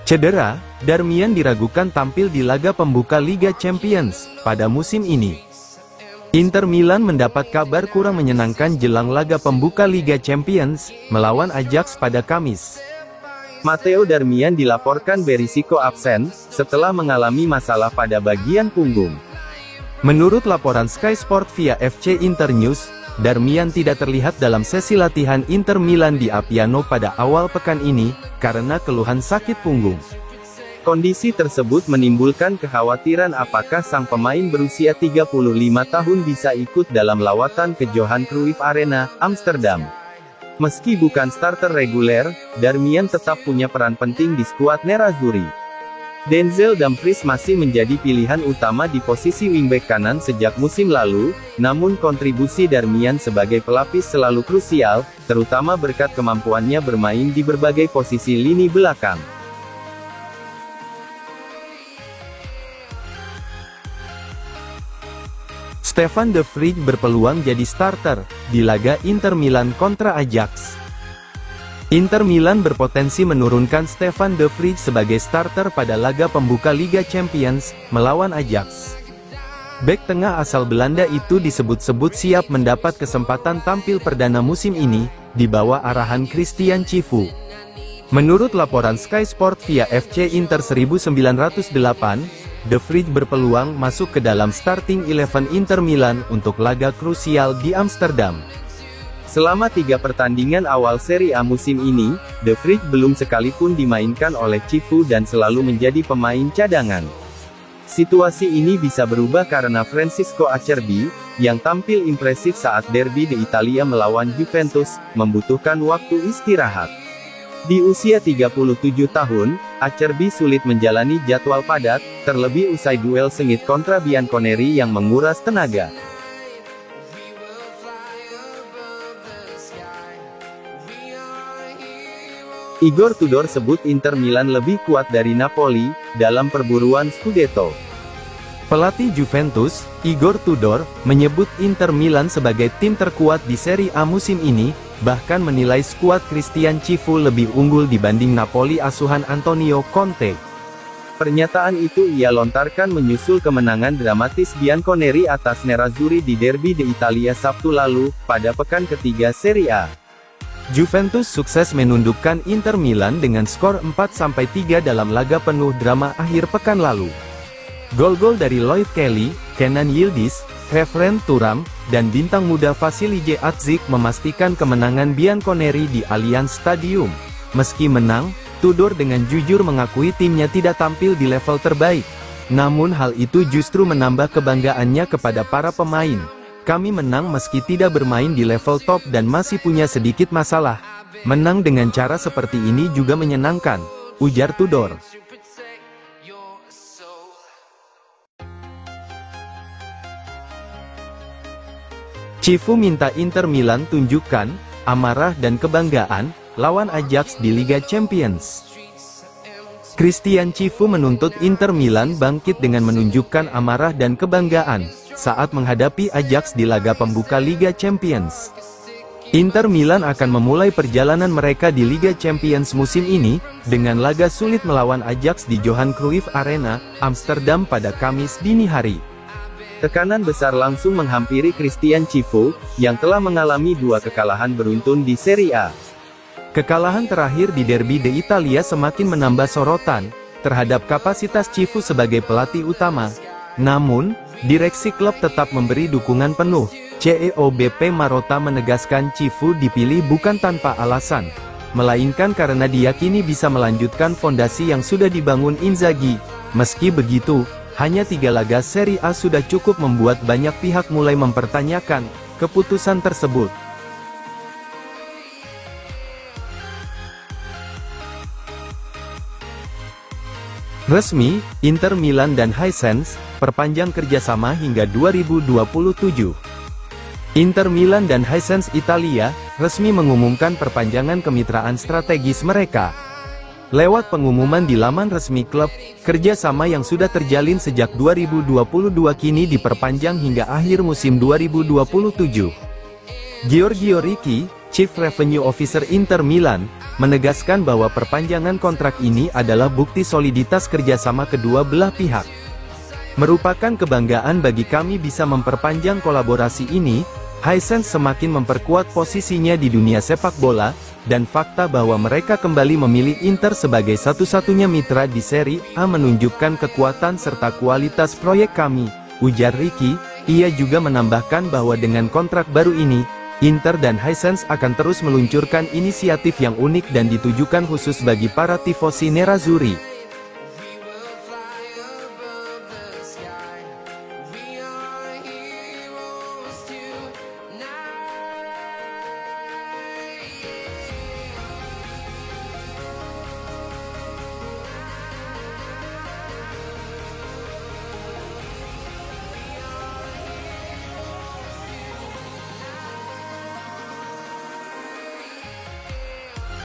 Cedera, Darmian diragukan tampil di laga pembuka Liga Champions pada musim ini. Inter Milan mendapat kabar kurang menyenangkan jelang laga pembuka Liga Champions melawan Ajax pada Kamis. Matteo Darmian dilaporkan berisiko absen setelah mengalami masalah pada bagian punggung. Menurut laporan Sky Sport via FC Internews, Darmian tidak terlihat dalam sesi latihan Inter Milan di Appiano pada awal pekan ini, karena keluhan sakit punggung. Kondisi tersebut menimbulkan kekhawatiran apakah sang pemain berusia 35 tahun bisa ikut dalam lawatan ke Johan Cruyff Arena, Amsterdam. Meski bukan starter reguler, Darmian tetap punya peran penting di skuad Nerazzurri. Denzel Dumfries masih menjadi pilihan utama di posisi wingback kanan sejak musim lalu, namun kontribusi Darmian sebagai pelapis selalu krusial, terutama berkat kemampuannya bermain di berbagai posisi lini belakang. Stefan de Vrij berpeluang jadi starter di laga Inter Milan kontra Ajax. Inter Milan berpotensi menurunkan Stefan de Vrij sebagai starter pada laga pembuka Liga Champions melawan Ajax. Bek tengah asal Belanda itu disebut-sebut siap mendapat kesempatan tampil perdana musim ini, di bawah arahan Christian Cifu. Menurut laporan Sky Sport via FC Inter 1908, de Vrij berpeluang masuk ke dalam starting 11 Inter Milan untuk laga krusial di Amsterdam. Selama 3 pertandingan awal Serie A musim ini, de Vrij belum sekalipun dimainkan oleh Cifu dan selalu menjadi pemain cadangan. Situasi ini bisa berubah karena Francisco Acerbi, yang tampil impresif saat derby de Italia melawan Juventus, membutuhkan waktu istirahat. Di usia 37 tahun, Acerbi sulit menjalani jadwal padat, terlebih usai duel sengit kontra Bianconeri yang menguras tenaga. Igor Tudor sebut Inter Milan lebih kuat dari Napoli dalam perburuan Scudetto. Pelatih Juventus, Igor Tudor, menyebut Inter Milan sebagai tim terkuat di Serie A musim ini, bahkan menilai skuad Christian Cifu lebih unggul dibanding Napoli asuhan Antonio Conte. Pernyataan itu ia lontarkan menyusul kemenangan dramatis Bianconeri atas Nerazzurri di derby de Italia Sabtu lalu, pada pekan ketiga Serie A. Juventus sukses menundukkan Inter Milan dengan skor 4-3 dalam laga penuh drama akhir pekan lalu. Gol-gol dari Lloyd Kelly, Kenan Yildiz, Khéphren Thuram, dan bintang muda Vasilije Atzik memastikan kemenangan Bianconeri di Allianz Stadium. Meski menang, Tudor dengan jujur mengakui timnya tidak tampil di level terbaik. Namun hal itu justru menambah kebanggaannya kepada para pemain. Kami menang meski tidak bermain di level top dan masih punya sedikit masalah. Menang dengan cara seperti ini juga menyenangkan, ujar Tudor. Cifu minta Inter Milan tunjukkan amarah dan kebanggaan lawan Ajax di Liga Champions. Christian Cifu menuntut Inter Milan bangkit dengan menunjukkan amarah dan kebanggaan saat menghadapi Ajax di laga pembuka Liga Champions. Inter Milan akan memulai perjalanan mereka di Liga Champions musim ini, dengan laga sulit melawan Ajax di Johan Cruyff Arena, Amsterdam pada Kamis dini hari. Tekanan besar langsung menghampiri Christian Cifu, yang telah mengalami 2 kekalahan beruntun di Serie A. Kekalahan terakhir di derby de Italia semakin menambah sorotan terhadap kapasitas Cifu sebagai pelatih utama. Namun, direksi klub tetap memberi dukungan penuh. CEO BP Marotta menegaskan Cifu dipilih bukan tanpa alasan, melainkan karena diyakini bisa melanjutkan fondasi yang sudah dibangun Inzaghi. Meski begitu, hanya 3 laga Serie A sudah cukup membuat banyak pihak mulai mempertanyakan keputusan tersebut. Resmi, Inter Milan dan Hisense perpanjang kerjasama hingga 2027. Inter Milan dan Hisense Italia resmi mengumumkan perpanjangan kemitraan strategis mereka. Lewat pengumuman di laman resmi klub, kerjasama yang sudah terjalin sejak 2022 kini diperpanjang hingga akhir musim 2027. Giorgio Ricci, Chief Revenue Officer Inter Milan, menegaskan bahwa perpanjangan kontrak ini adalah bukti soliditas kerjasama kedua belah pihak. Merupakan kebanggaan bagi kami bisa memperpanjang kolaborasi ini. Hisense semakin memperkuat posisinya di dunia sepak bola, dan fakta bahwa mereka kembali memilih Inter sebagai satu-satunya mitra di Serie A menunjukkan kekuatan serta kualitas proyek kami, ujar Ricci. Ia juga menambahkan bahwa dengan kontrak baru ini, Inter dan Hisense akan terus meluncurkan inisiatif yang unik dan ditujukan khusus bagi para tifosi nerazzurri.